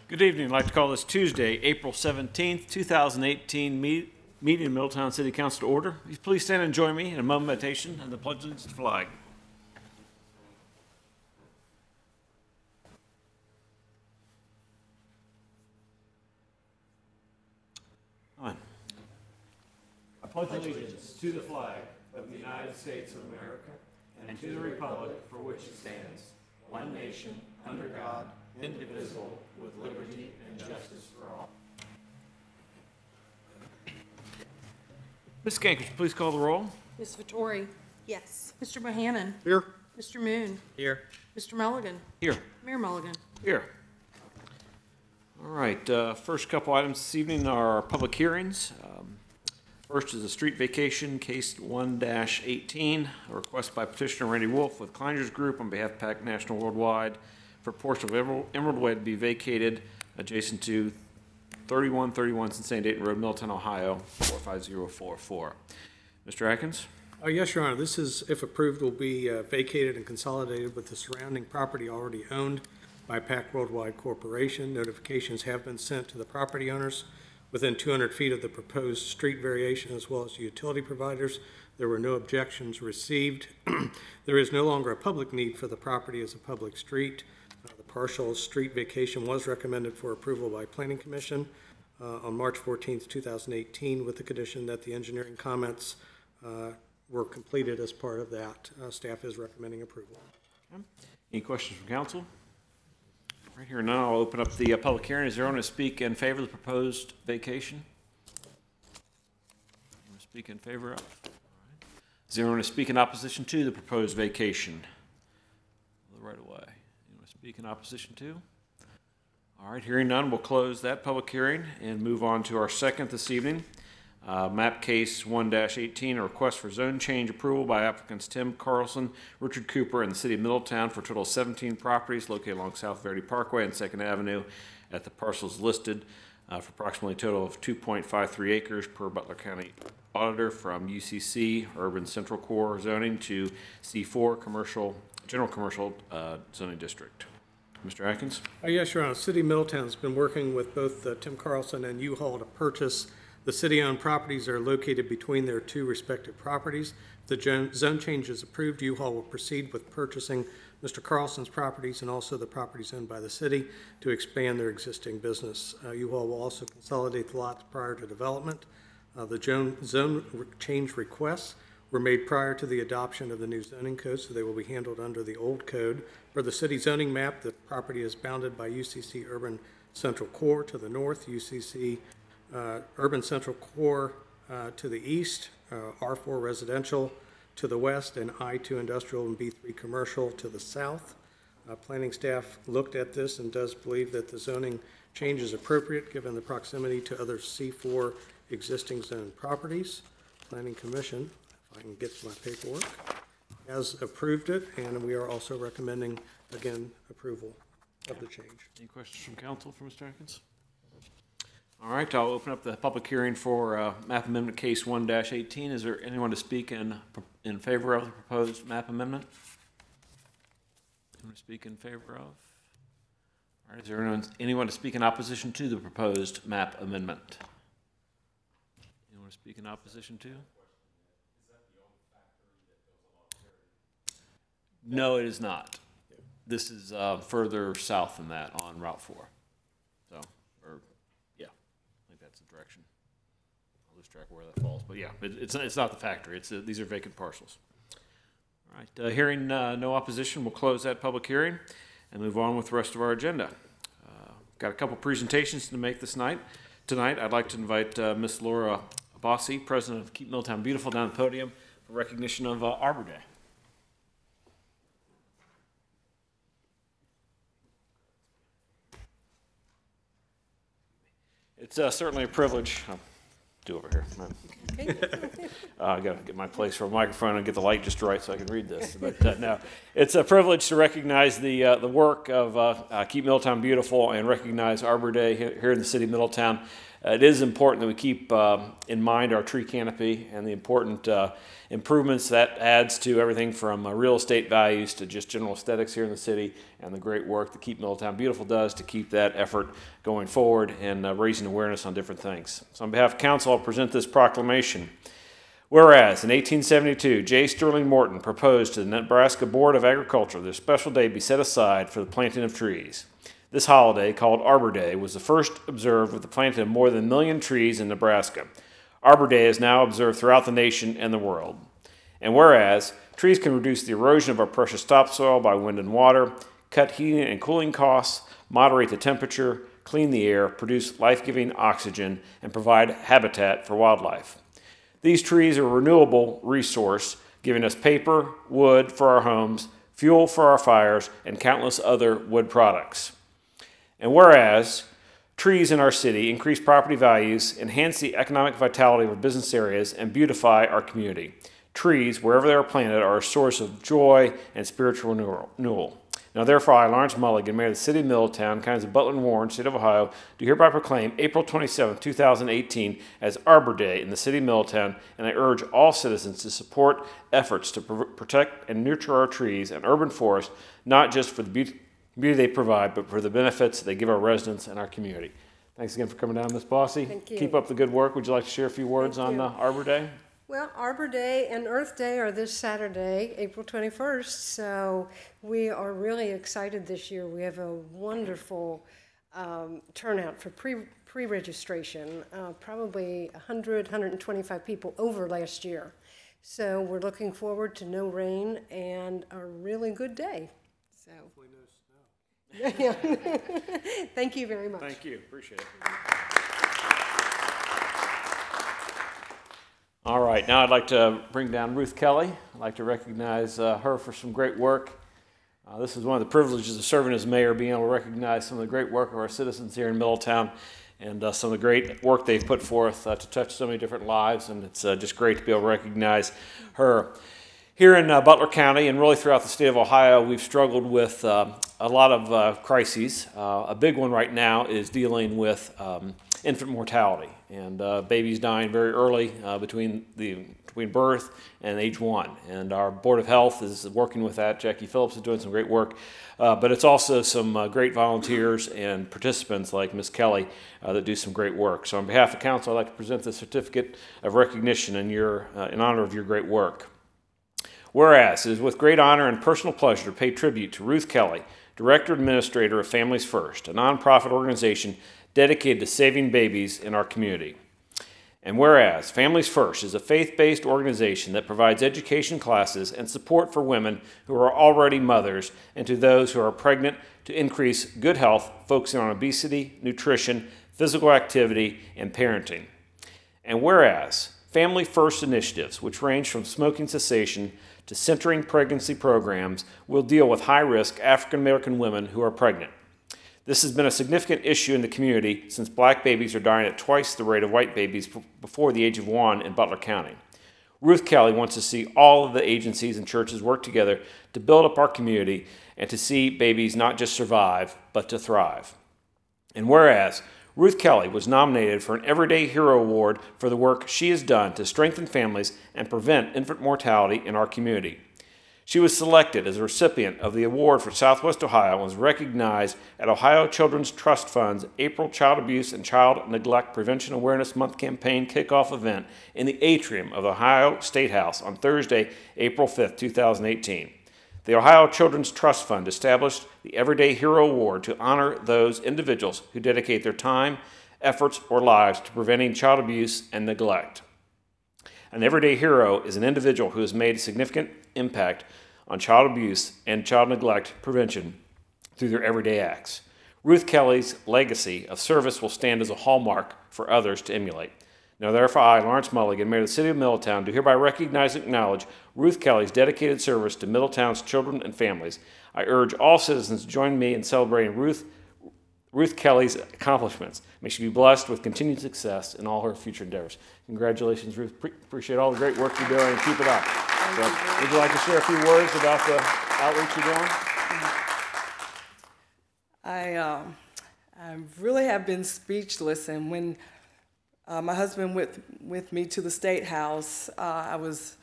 Good evening. I'd like to call this Tuesday, April 17th, 2018 meeting of Middletown City Council to order. Please stand and join me in a moment of meditation and the pledge allegiance to the flag. On. I pledge allegiance to the flag of the United States of America and to the republic for which it stands, one nation, under God, indivisible, with liberty and justice for all. Ms. Gank, would you please call the roll? Ms. Vittori? Yes. Mr. Bohannon? Here. Mr. Moon? Here. Mr. Mulligan? Here. Mayor Mulligan? Here. All right, first couple items this evening are our public hearings. First is a street vacation, case 1-18, a request by petitioner Randy Wolf with Kleinger's Group on behalf of PAC National Worldwide for a portion of Emerald Way to be vacated adjacent to 3131 Cincinnati Dayton Road, Middletown, Ohio, 45044. Mr. Atkins? Yes, Your Honor. This is, if approved, will be vacated and consolidated with the surrounding property already owned by PAC Worldwide Corporation. Notifications have been sent to the property owners within 200 feet of the proposed street variation, as well as utility providers. There were no objections received. There is no longer a public need for the property as a public street. The partial street vacation was recommended for approval by Planning Commission on March 14th, 2018, with the condition that the engineering comments were completed as part of that. Staff is recommending approval. Okay. Any questions from council? Right here now, I'll open up the public hearing. Is there anyone to speak in favor of the proposed vacation? Anyone to speak in favor of? All right. Is there anyone to speak in opposition to the proposed vacation? Right away. Anyone to speak in opposition to? All right, hearing none, we'll close that public hearing and move on to our second this evening. Map case 1-18, a request for zone change approval by applicants Tim Carlson, Richard Cooper, and the city of Middletown for a total of 17 properties located along South Verdi Parkway and 2nd Avenue at the parcels listed for approximately a total of 2.53 acres per Butler County Auditor, from UCC Urban Central Core zoning to C4 General Commercial zoning district. Mr. Atkins? Yes, Your Honor. City of Middletown has been working with both Tim Carlson and U-Haul to purchase the city-owned properties that are located between their two respective properties. If the zone change is approved, U-Haul will proceed with purchasing Mr. Carlson's properties and also the properties owned by the city to expand their existing business. U-Haul will also consolidate the lots prior to development. The zone change requests were made prior to the adoption of the new zoning code, so they will be handled under the old code. For the city zoning map, the property is bounded by UCC Urban Central Core to the north, UCC Urban Central Core to the east, R4 Residential to the west, and I2 Industrial and B3 Commercial to the south. Planning staff looked at this and does believe that the zoning change is appropriate given the proximity to other C4 existing zone properties. Planning Commission, if I can get to my paperwork, has approved it, and we are also recommending, again, approval of the change. Any questions from council for Mr. Atkins? All right, I'll open up the public hearing for map amendment case 1-18. Is there anyone to speak in favor of the proposed map amendment? Anyone to speak in favor of? All right, is there anyone to speak in opposition to the proposed map amendment? Anyone to speak in opposition to? No, it is not. This is further south than that on Route 4. So, or yeah, I think that's the direction. I'll lose track of where that falls, but yeah, it's not the factory. These are vacant parcels. All right, hearing no opposition, we'll close that public hearing and move on with the rest of our agenda. Got a couple presentations to make this night. Tonight, I'd like to invite Miss Laura Bossi, president of Keep Middletown Beautiful, down the podium for recognition of Arbor Day. It's certainly a privilege. I'll do over here. I got to get my place for a microphone and get the light just right so I can read this. But no, it's a privilege to recognize the work of Keep Middletown Beautiful and recognize Arbor Day here in the city of Middletown. it is important that we keep in mind our tree canopy and the important improvements that adds to everything from real estate values to just general aesthetics here in the city, and the great work that Keep Middletown Beautiful does to keep that effort going forward and raising awareness on different things. So on behalf of council, I'll present this proclamation. Whereas in 1872, J. Sterling Morton proposed to the Nebraska Board of Agriculture that a special day be set aside for the planting of trees. This holiday, called Arbor Day, was the first observed with the planting of more than 1 million trees in Nebraska. Arbor Day is now observed throughout the nation and the world. And whereas trees can reduce the erosion of our precious topsoil by wind and water, cut heating and cooling costs, moderate the temperature, clean the air, produce life-giving oxygen, and provide habitat for wildlife. These trees are a renewable resource, giving us paper, wood for our homes, fuel for our fires, and countless other wood products. And whereas trees in our city increase property values, enhance the economic vitality of our business areas, and beautify our community. Trees, wherever they are planted, are a source of joy and spiritual renewal. Now therefore, I, Lawrence Mulligan, Mayor of the City of Middletown, Counties of Butler and Warren, State of Ohio, do hereby proclaim April 27, 2018 as Arbor Day in the City of Middletown, and I urge all citizens to support efforts to protect and nurture our trees and urban forests, not just for the beauty they provide, but for the benefits they give our residents and our community. Thanks again for coming down, Ms. Bossy. Thank you. Keep up the good work. Would you like to share a few words on Arbor Day? Well, Arbor Day and Earth Day are this Saturday, April 21st, so we are really excited this year. We have a wonderful turnout for pre-registration, probably 125 people over last year. So we're looking forward to no rain and a really good day. So. Hopefully no snow. Yeah. Thank you very much. Thank you. Appreciate it. All right, now I'd like to bring down Ruth Kelly. I'd like to recognize her for some great work. This is one of the privileges of serving as mayor, being able to recognize some of the great work of our citizens here in Middletown and some of the great work they've put forth to touch so many different lives, and it's just great to be able to recognize her. Here in Butler County and really throughout the state of Ohio, we've struggled with a lot of crises. A big one right now is dealing with infant mortality and babies dying very early between birth and age 1. And our Board of Health is working with that. Jackie Phillips is doing some great work. But it's also some great volunteers and participants like Ms. Kelly that do some great work. So on behalf of council, I'd like to present the certificate of recognition in honor of your great work. Whereas, it is with great honor and personal pleasure to pay tribute to Ruth Kelly, Director Administrator of Families First, a nonprofit organization dedicated to saving babies in our community. And whereas Families First is a faith-based organization that provides education classes and support for women who are already mothers and to those who are pregnant to increase good health, focusing on obesity, nutrition, physical activity, and parenting. And whereas Family First initiatives, which range from smoking cessation to centering pregnancy programs, will deal with high-risk African American women who are pregnant. This has been a significant issue in the community since black babies are dying at twice the rate of white babies before the age of 1 in Butler County. Ruth Kelly wants to see all of the agencies and churches work together to build up our community and to see babies not just survive, but to thrive. And whereas Ruth Kelly was nominated for an Everyday Hero Award for the work she has done to strengthen families and prevent infant mortality in our community. She was selected as a recipient of the award for Southwest Ohio and was recognized at Ohio Children's Trust Fund's April Child Abuse and Child Neglect Prevention Awareness Month campaign kickoff event in the atrium of the Ohio State House on Thursday, April 5, 2018. The Ohio Children's Trust Fund established the Everyday Hero Award to honor those individuals who dedicate their time, efforts, or lives to preventing child abuse and neglect. An everyday hero is an individual who has made a significant impact on child abuse and child neglect prevention through their everyday acts. Ruth Kelly's legacy of service will stand as a hallmark for others to emulate. Now therefore I, Lawrence Mulligan, Mayor of the City of Middletown, do hereby recognize and acknowledge Ruth Kelly's dedicated service to Middletown's children and families. I urge all citizens to join me in celebrating Ruth Kelly's accomplishments. May she be blessed with continued success in all her future endeavors. Congratulations, Ruth. Appreciate all the great work you're doing, and keep it up. So, would you like to share a few words about the outreach you're doing? I really have been speechless, and when My husband went with me to the State House. I was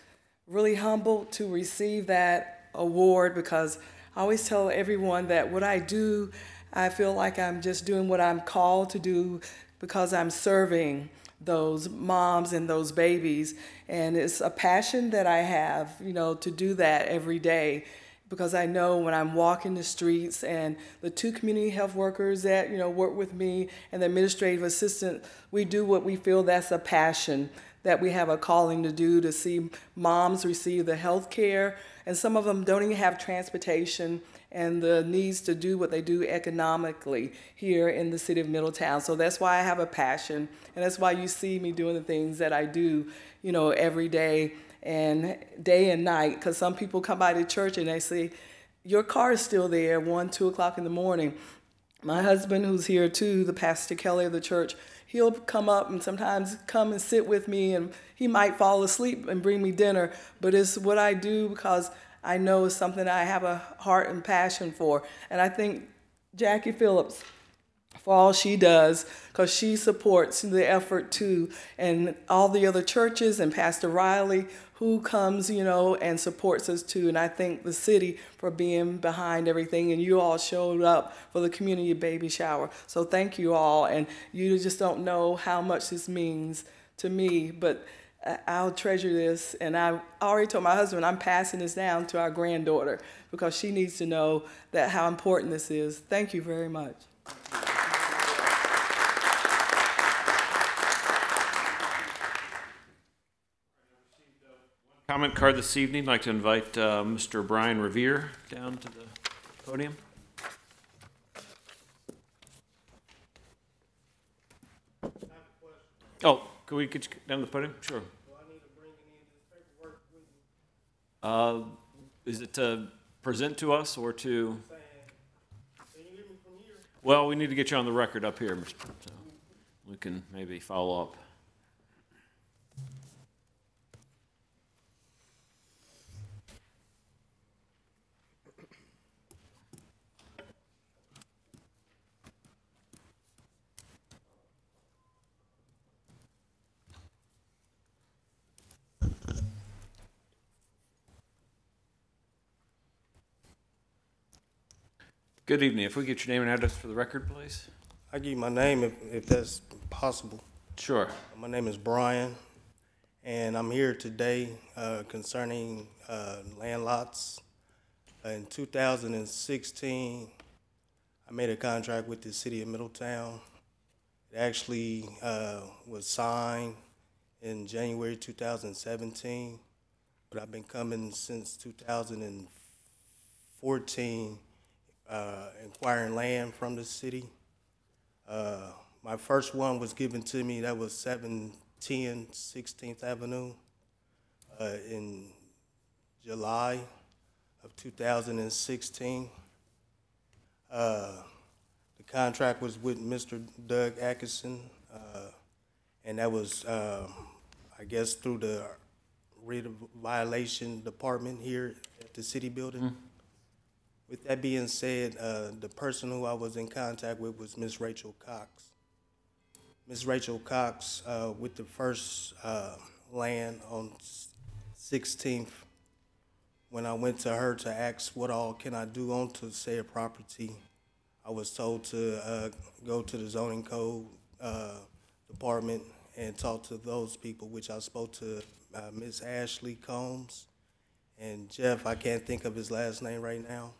really humbled to receive that award because I always tell everyone that what I do, I feel like I'm just doing what I'm called to do because I'm serving those moms and those babies. And it's a passion that I have, to do that every day, because I know when I'm walking the streets and the 2 community health workers that, work with me and the administrative assistant, we do what we feel that's a passion that we have a calling to do, to see moms receive the health care. And some of them don't even have transportation and the needs to do what they do economically here in the city of Middletown. So that's why I have a passion, and that's why you see me doing the things that I do, every day and night. Because some people come by the church and they say, your car is still there 1, 2 o'clock in the morning. My husband, who's here too, the Pastor Kelly of the church, he'll come up and sometimes come and sit with me, and he might fall asleep and bring me dinner. But it's what I do because I know it's something I have a heart and passion for. And I think Jackie Phillips, for all she does, because she supports the effort too, and all the other churches, and Pastor Riley, who comes, and supports us too. And I thank the city for being behind everything, and you all showed up for the community baby shower. So thank you all, and you just don't know how much this means to me, but I'll treasure this. And I already told my husband I'm passing this down to our granddaughter because she needs to know that how important this is. Thank you very much. Comment card this evening. I'd like to invite Mr. Brian Revere down to the podium. Oh, can we get you down to the podium? Sure. Do I need to bring any of this paperwork with me? Is it to present to us or to? Can you hear me from here? Well, we need to get you on the record up here, Mr. So we can maybe follow up. Good evening. If we get your name and address for the record, please. I give you my name if that's possible. Sure. My name is Brian, and I'm here today concerning land lots. In 2016, I made a contract with the city of Middletown. It actually was signed in January 2017, but I've been coming since 2014 acquiring land from the city. My first one was given to me, that was 710 16th Avenue in July of 2016. The contract was with Mr. Doug Atkinson, and that was, I guess, through the violation department here at the city building. Mm-hmm. With that being said, the person who I was in contact with was Ms. Rachel Cox. Ms. Rachel Cox, with the first land on 16th, when I went to her to ask what all can I do onto said property, I was told to go to the zoning code department and talk to those people, which I spoke to Ms. Ashley Combs and Jeff, I can't think of his last name right now.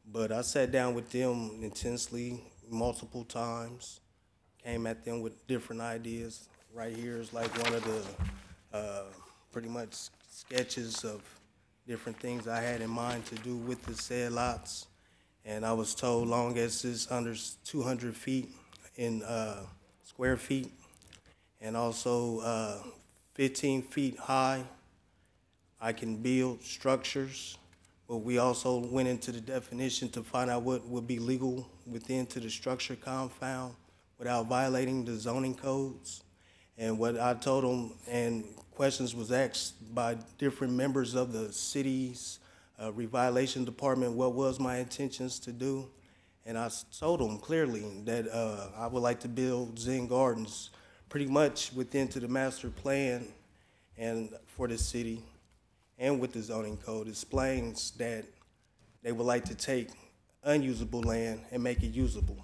But I sat down with them intensely multiple times, came at them with different ideas. Right here is like one of the pretty much sketches of different things I had in mind to do with the said lots. And I was told long as it's under 200 feet in square feet and also 15 feet high, I can build structures. But we also went into the definition to find out what would be legal within to the structure compound without violating the zoning codes. And what I told them, and questions was asked by different members of the city's reviolation department, what was my intentions to do. And I told them clearly that I would like to build Zen Gardens pretty much within to the master plan and for the city and with the zoning code explains that they would like to take unusable land and make it usable.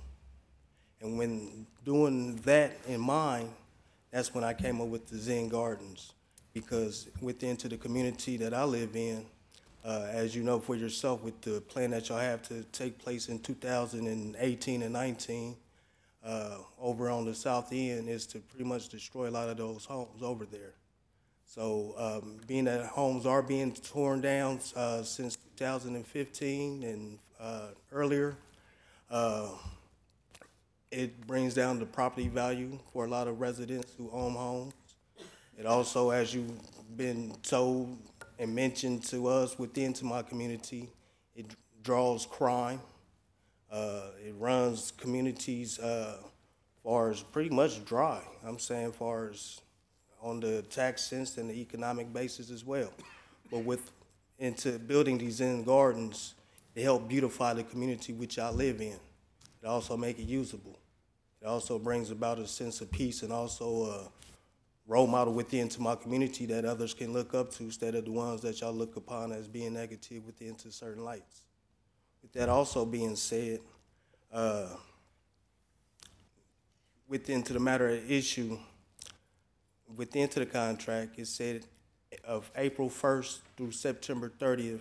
And when doing that in mind, that's when I came up with the Zen Gardens, because within to the community that I live in, as you know for yourself, with the plan that y'all have to take place in 2018 and 19, over on the south end, is to pretty much destroy a lot of those homes over there. So being that homes are being torn down since 2015 and earlier, it brings down the property value for a lot of residents who own homes. It also, as you've been told and mentioned to us within to my community, it draws crime. It runs communities far as pretty much dry. I'm saying far as on the tax sense and the economic basis as well. But into building these Zen Gardens, they help beautify the community which I live in. It also make it usable. It also brings about a sense of peace and also a role model within to my community that others can look up to instead of the ones that y'all look upon as being negative within to certain lights. With that also being said, within to the matter of issue, within to the contract, it said of April 1st through September 30th,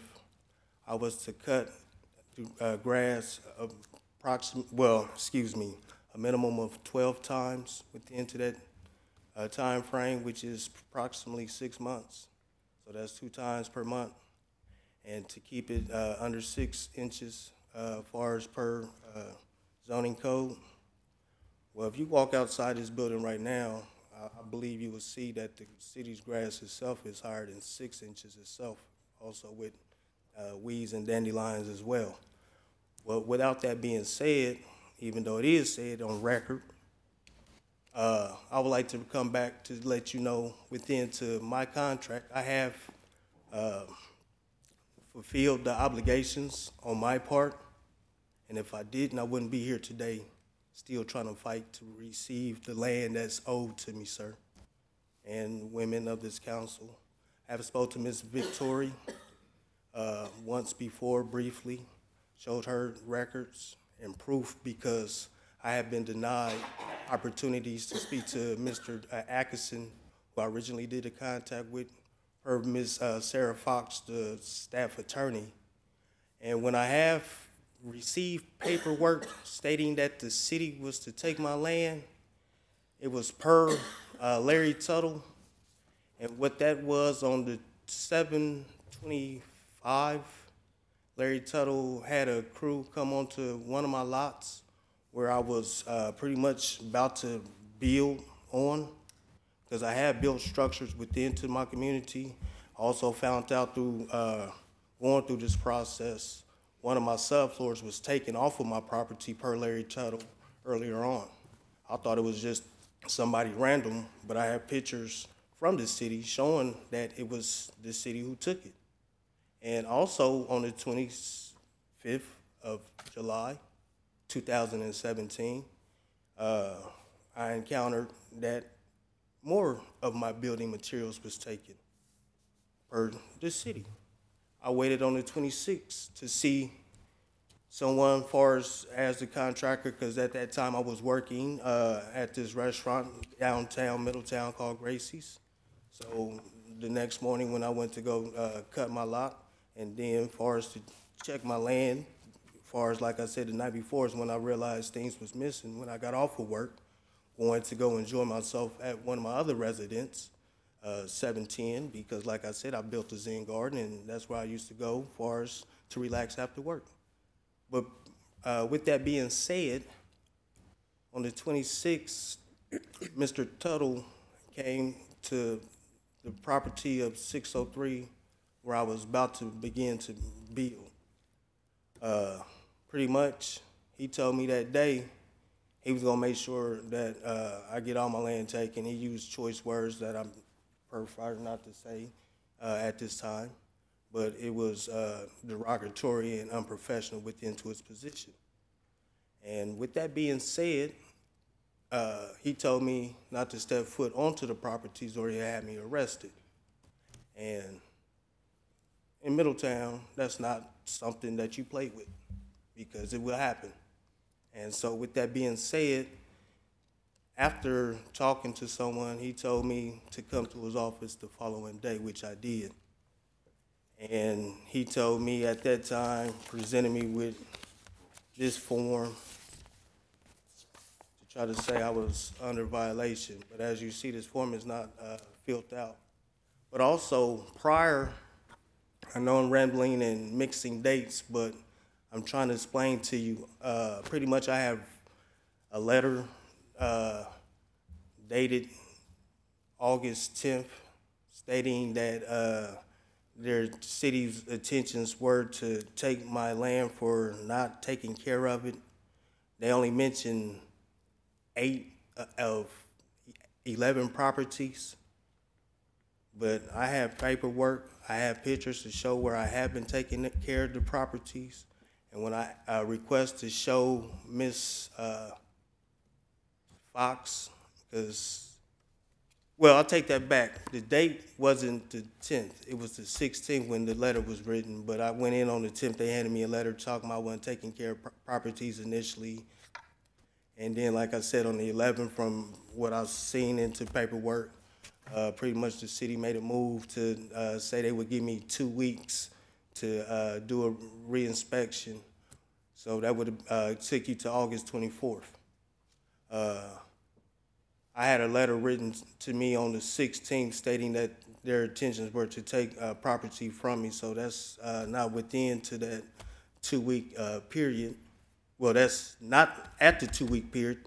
I was to cut grass a minimum of 12 times within to that time frame, which is approximately 6 months. So that's 2 times per month. And to keep it under 6 inches far as per zoning code. Well, if you walk outside this building right now, I believe you will see that the city's grass itself is higher than 6 inches itself, also with weeds and dandelions as well. Well, without that being said, even though it is said on record, I would like to come back to let you know within to my contract, I have fulfilled the obligations on my part. And if I didn't, I wouldn't be here today still trying to fight to receive the land that's owed to me, sir, and women of this council. I have spoken to Ms. Victoria once before briefly, showed her records and proof because I have been denied opportunities to speak to Mr. Atkinson, who I originally did a contact with, her Ms. Sarah Fox, the staff attorney. And when I have received paperwork stating that the city was to take my land, it was per Larry Tuttle. And what that was on the 7/25, Larry Tuttle had a crew come onto one of my lots where I was pretty much about to build on, because I had built structures within to my community. Also found out through going through this process, one of my subfloors was taken off of my property per Larry Tuttle earlier on. I thought it was just somebody random, but I have pictures from the city showing that it was the city who took it. And also on the 25th of July, 2017, I encountered that more of my building materials was taken per the city. I waited on the 26th to see someone far as the contractor, because at that time I was working at this restaurant downtown Middletown called Gracie's. So the next morning when I went to go cut my lot, and then far as to check my land, far as like I said the night before is when I realized things was missing. When I got off of work, wanted to go enjoy myself at one of my other residents, 710, because like I said, I built a Zen garden, and that's where I used to go far as to relax after work. But with that being said, on the 26th, Mr. Tuttle came to the property of 603 where I was about to begin to build. Pretty much, he told me that day he was gonna make sure that I get all my land taken. He used choice words that I'm prefer not to say at this time, but it was derogatory and unprofessional within to its position. And with that being said, he told me not to step foot onto the properties or he had me arrested. And in Middletown, that's not something that you play with because it will happen. And so with that being said, after talking to someone, he told me to come to his office the following day, which I did. And he told me at that time, presented me with this form to try to say I was under violation. But as you see, this form is not filled out. But also, prior, I know I'm rambling and mixing dates, but I'm trying to explain to you, pretty much I have a letter dated August 10th stating that their city's intentions were to take my land for not taking care of it. They only mentioned 8 of 11 properties, but I have paperwork, I have pictures to show where I have been taking care of the properties. And when I request to show Miss Fox, because, well, I'll take that back. The date wasn't the 10th. It was the 16th when the letter was written, but I went in on the 10th. They handed me a letter talking about I wasn't taking care of properties initially. And then, like I said, on the 11th, from what I've seen into paperwork, pretty much the city made a move to say they would give me 2 weeks to do a re-inspection. So that would take you to August 24th. I had a letter written to me on the 16th stating that their intentions were to take property from me, so that's not within to that 2-week period. Well, that's not at the 2-week period.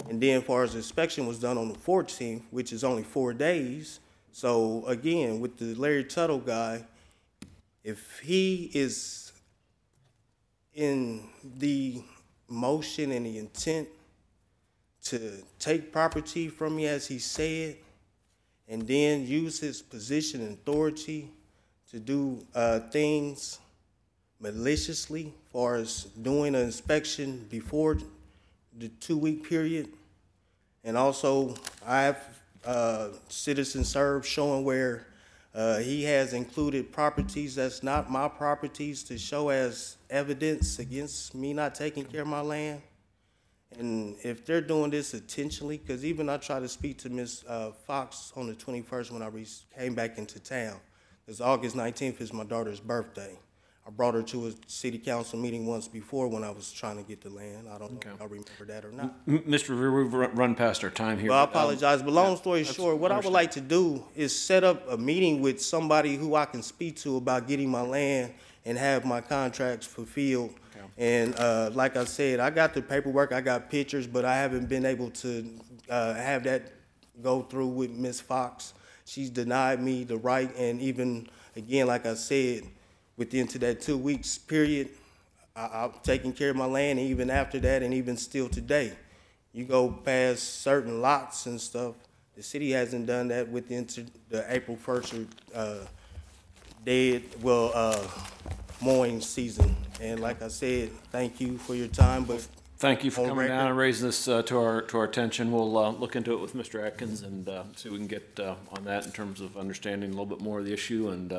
And then as far as the inspection was done on the 14th, which is only 4 days. So again, with the Larry Tuttle guy, if he is in the motion and the intent to take property from me as he said, and then use his position and authority to do things maliciously, as far as doing an inspection before the 2-week period. And also, I have citizen serve showing where he has included properties that's not my properties to show as evidence against me not taking care of my land. And if they're doing this intentionally, because even I tried to speak to Ms. Fox on the 21st when I came back into town, because August 19th is my daughter's birthday. I brought her to a city council meeting once before when I was trying to get the land. I don't know if I remember that or not. Mr. Revere, we've run past our time here. Well, I apologize, but long story short, what I would like to do is set up a meeting with somebody who I can speak to about getting my land and have my contracts fulfilled. And like I said, I got the paperwork, I got pictures, but I haven't been able to have that go through with Ms. Fox. She's denied me the right, and even, again, like I said, within to that 2 weeks period, I've taken care of my land, and even after that, and even still today. You go past certain lots and stuff, the city hasn't done that within to the April 1st mowing season. And like I said, thank you for your time, but Thank you for coming down and raising this to our attention. We'll look into it with Mr. Atkins and see what we can get on that in terms of understanding a little bit more of the issue, and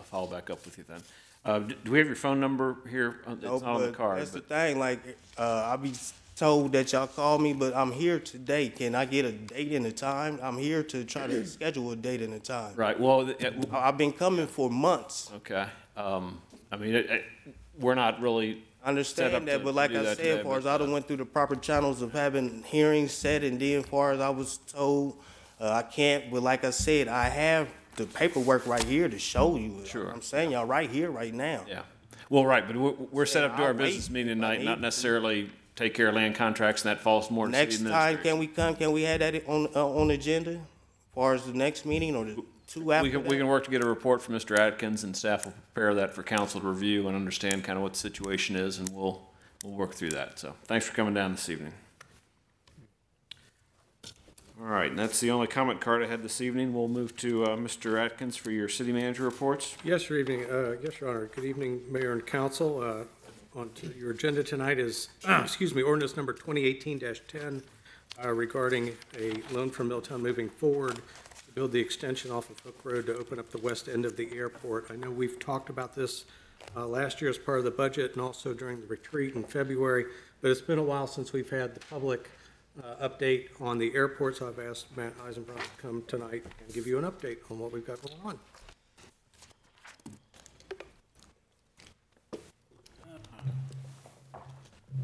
follow back up with you then. Do we have your phone number here? It's no, not on the card. That's the thing, like, I'll be told that y'all call me, but I'm here today. Can I get a date and a time? I'm here to try to schedule a date and a time. Right, well, I've been coming for months. okay. I mean, we're not really I understand that, but like I said, as far as I done went through the proper channels of having hearings set, and then as far as I was told, I can't, but like I said, I have the paperwork right here to show you. Sure. I'm saying y'all right here, right now. Yeah. Well, right, but we're set up to do our I'll business wait. meeting tonight, not necessarily take care of land contracts, and that falls more to Next city time, administration. can we come, can we have that on the agenda? As far as the next meeting or the two after We that? can work to get a report from Mr. Atkins, and staff will prepare that for council to review and understand kind of what the situation is, and we'll work through that. So thanks for coming down this evening. All right, and that's the only comment card I had this evening. We'll move to Mr. Atkins for your city manager reports. Yes, Your evening. Yes, Your Honor. Good evening, Mayor and Council. On to your agenda tonight is, excuse me, ordinance number 2018-10, regarding a loan from Middletown moving forward to build the extension off of Hook Road to open up the west end of the airport. I know we've talked about this last year as part of the budget and also during the retreat in February, but it's been a while since we've had the public update on the airport, so I've asked Matt Eisenbrod to come tonight and give you an update on what we've got going on.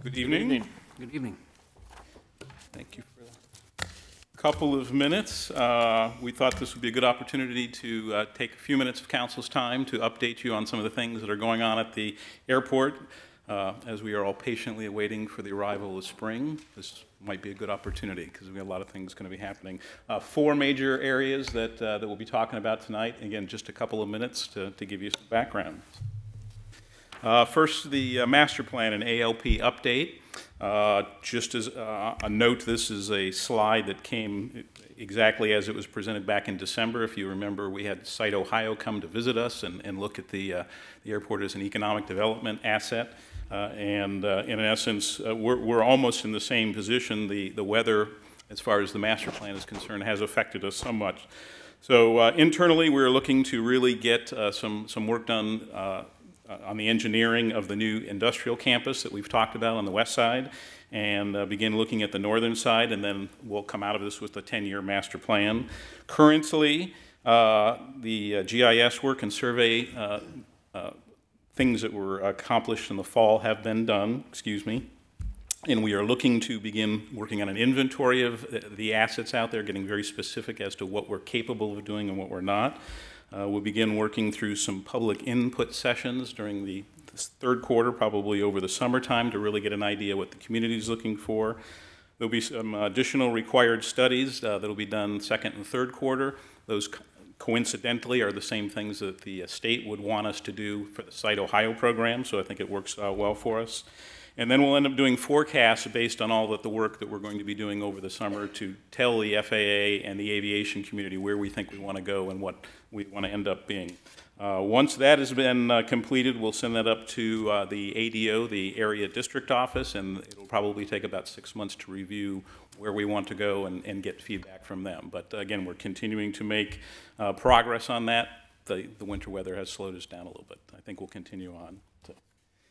Good evening. Good evening. Thank you for a couple of minutes. We thought this would be a good opportunity to take a few minutes of council's time to update you on some of the things that are going on at the airport. As we are all patiently awaiting for the arrival of spring, this might be a good opportunity because we've got a lot of things going to be happening. 4 major areas that we'll be talking about tonight. Again, just a couple of minutes to give you some background. First, the master plan and ALP update. Just as a note, this is a slide that came exactly as it was presented back in December. If you remember, we had Site Ohio come to visit us and look at the airport as an economic development asset. In essence, we're almost in the same position. The weather, as far as the master plan is concerned, has affected us somewhat. So internally, we're looking to really get some work done on the engineering of the new industrial campus that we've talked about on the west side, and begin looking at the northern side, and then we'll come out of this with a 10-year master plan. Currently, the GIS work and survey things that were accomplished in the fall have been done, and we are looking to begin working on an inventory of the assets out there, getting very specific as to what we're capable of doing and what we're not. We'll begin working through some public input sessions during the third quarter, probably over the summertime, to really get an idea what the community is looking for. There'll be some additional required studies that'll be done second and third quarter. Those coincidentally are the same things that the state would want us to do for the Site Ohio program, so I think it works well for us. And then we'll end up doing forecasts based on all the work that we're going to be doing over the summer to tell the FAA and the aviation community where we think we want to go and what we want to end up being. Once that has been completed, we'll send that up to the ADO, the Area District Office, and it'll probably take about 6 months to review where we want to go and get feedback from them. But again, we're continuing to make progress on that. The winter weather has slowed us down a little bit. I think we'll continue on.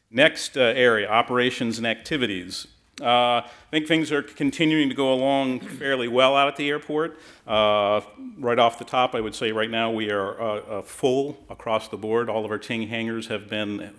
Next area, operations and activities. I think things are continuing to go along fairly well out at the airport. Right off the top, I would say right now we are full across the board. All of our Ting hangars have been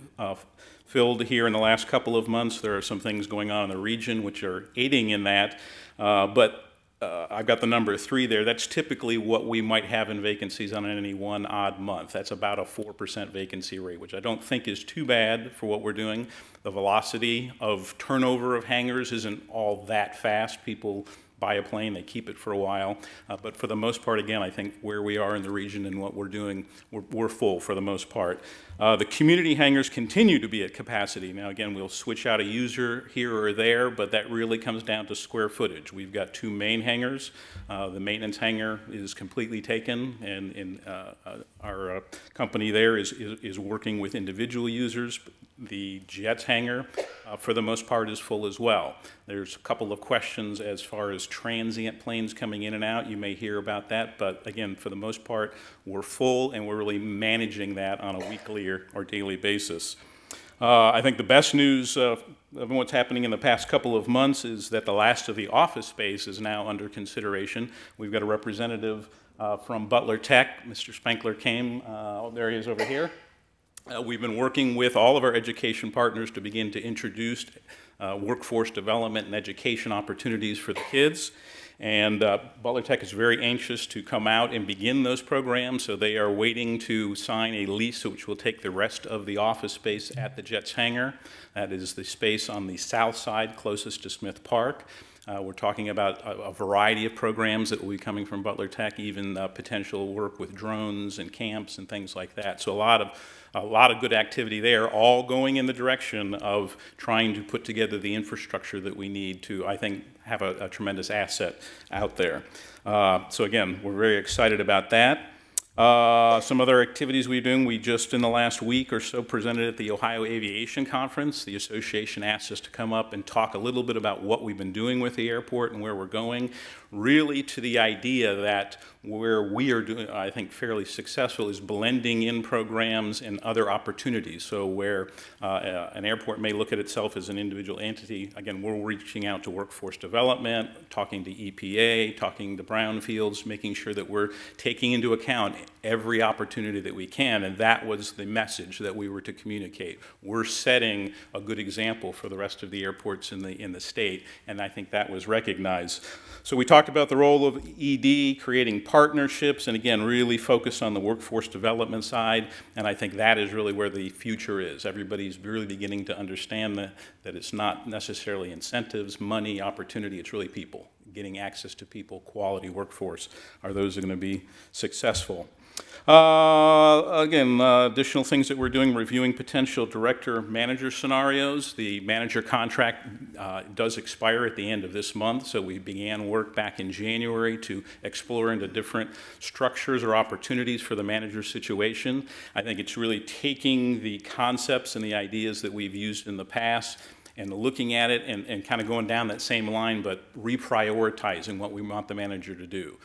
filled here in the last couple of months. There are some things going on in the region which are aiding in that, but I've got the number 3 there. That's typically what we might have in vacancies on any one odd month. That's about a 4% vacancy rate, which I don't think is too bad for what we're doing. The velocity of turnover of hangars isn't all that fast. People buy a plane, they keep it for a while. But for the most part, again, I think where we are in the region and what we're doing, we're full for the most part. The community hangars continue to be at capacity. Now, again, we'll switch out a user here or there, but that really comes down to square footage. We've got 2 main hangars. The maintenance hangar is completely taken, and our company there is working with individual users. The Jets hangar, for the most part, is full as well. There's a couple of questions as far as transient planes coming in and out. You may hear about that, but again, for the most part, we're full, and we're really managing that on a weekly or daily basis. I think the best news of what's happening in the past couple of months is that the last of the office space is now under consideration. We've got a representative from Butler Tech. Mr. Spankler came. There he is over here. We've been working with all of our education partners to begin to introduce workforce development and education opportunities for the kids. And Butler Tech is very anxious to come out and begin those programs, so they are waiting to sign a lease which will take the rest of the office space at the Jets hangar. That is the space on the south side closest to Smith Park. We're talking about a variety of programs that will be coming from Butler Tech, even potential work with drones and camps and things like that. So a lot of good activity there, all going in the direction of trying to put together the infrastructure that we need to, I think, have a tremendous asset out there. So again, we're very excited about that. Some other activities we're doing, we just in the last week or so presented at the Ohio Aviation Conference. The association asked us to come up and talk a little bit about what we've been doing with the airport and where we're going, really to the idea that where we are doing, I think, fairly successful is blending in programs and other opportunities. So where an airport may look at itself as an individual entity, again, we're reaching out to workforce development, talking to EPA, talking to brownfields, making sure that we're taking into account every opportunity that we can, and that was the message that we were to communicate. We're setting a good example for the rest of the airports in the state, and I think that was recognized. So we talked about the role of ED, creating partnerships, and again, really focus on the workforce development side, and I think that is really where the future is. Everybody's really beginning to understand that it's not necessarily incentives, money, opportunity, it's really people. Getting access to people, quality workforce, are those that are going to be successful. Again, additional things that we're doing, reviewing potential director-manager scenarios. The manager contract does expire at the end of this month, so we began work back in January to explore into different structures or opportunities for the manager situation. I think it's really taking the concepts and the ideas that we've used in the past and looking at it and kind of going down that same line, but reprioritizing what we want the manager to do.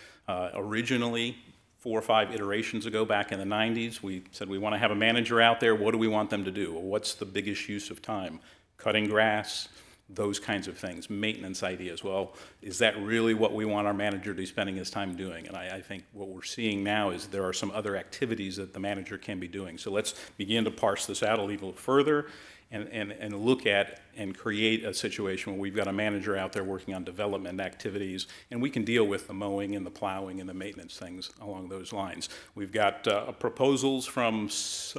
Originally, 4 or 5 iterations ago, back in the 90s, we said we want to have a manager out there. What do we want them to do? What's the biggest use of time? Cutting grass, those kinds of things, maintenance ideas. Well, is that really what we want our manager to be spending his time doing? And I think what we're seeing now is there are some other activities that the manager can be doing. So let's begin to parse this out a little further and look at and create a situation where we've got a manager out there working on development activities, and we can deal with the mowing and the plowing and the maintenance things along those lines. We've got proposals from,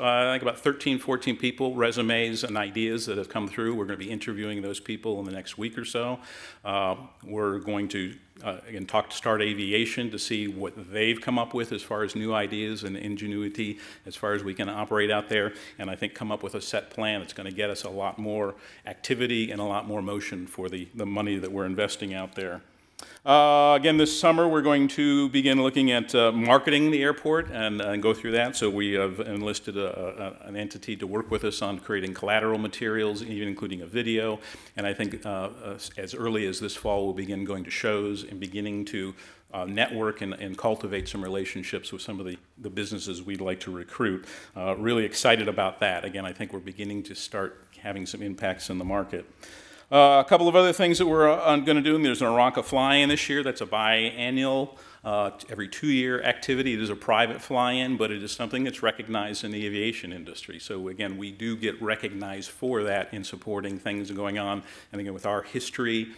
I think, about 13, 14 people, resumes and ideas that have come through. We're going to be interviewing those people in the next week or so. We're going to again, talk to Start Aviation to see what they've come up with as far as new ideas and ingenuity as far as we can operate out there, and I think come up with a set plan that's going to get us a lot more activity and a lot more motion for the money that we're investing out there. Again, this summer we're going to begin looking at marketing the airport and go through that. So we have enlisted an entity to work with us on creating collateral materials, even including a video. And I think as early as this fall we'll begin going to shows and beginning to network and cultivate some relationships with some of the businesses we'd like to recruit. Really excited about that. Again, I think we're beginning to start having some impacts in the market. A couple of other things that we're going to do, and there's an Aranca fly-in this year. That's a biannual, every 2-year activity. It is a private fly-in, but it is something that's recognized in the aviation industry. So again, we do get recognized for that in supporting things going on. And again, with our history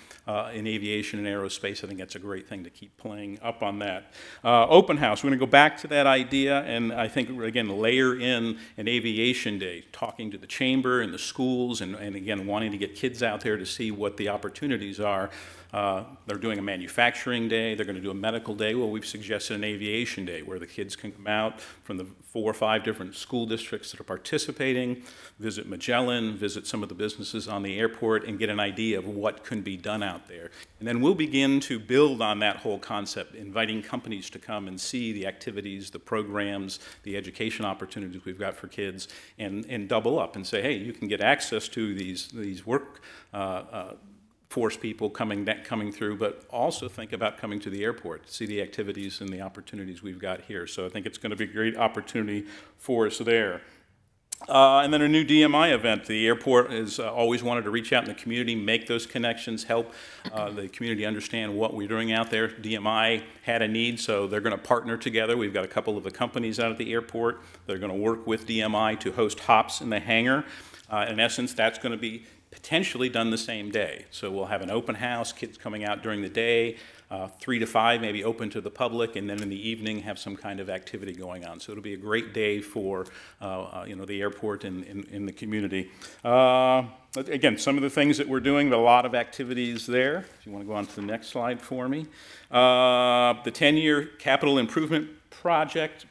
in aviation and aerospace, I think that's a great thing to keep playing up on that. Open house, we're going to go back to that idea, and I think, again, layer in an aviation day, talking to the chamber and the schools, and again, wanting to get kids out there to see what the opportunities are. They're doing a manufacturing day, they're going to do a medical day. Well, we've suggested an aviation day where the kids can come out from the 4 or 5 different school districts that are participating, visit Magellan, visit some of the businesses on the airport, and get an idea of what can be done out there. And then we'll begin to build on that whole concept, inviting companies to come and see the activities, the programs, the education opportunities we've got for kids, and double up and say, hey, you can get access to these work force people coming through, but also think about coming to the airport, see the activities and the opportunities we've got here. So I think it's going to be a great opportunity for us there. And then a new DMI event. The airport has always wanted to reach out in the community, make those connections, help the community understand what we're doing out there. DMI had a need, so they're going to partner together. We've got a couple of the companies out at the airport. They're going to work with DMI to host hops in the hangar. In essence, that's going to be potentially done the same day. So we'll have an open house, kids coming out during the day, 3 to 5, maybe open to the public, and then in the evening have some kind of activity going on. So it'll be a great day for the airport and in the community. Again, some of the things that we're doing, a lot of activities there. If you want to go on to the next slide for me. The 10-year capital improvement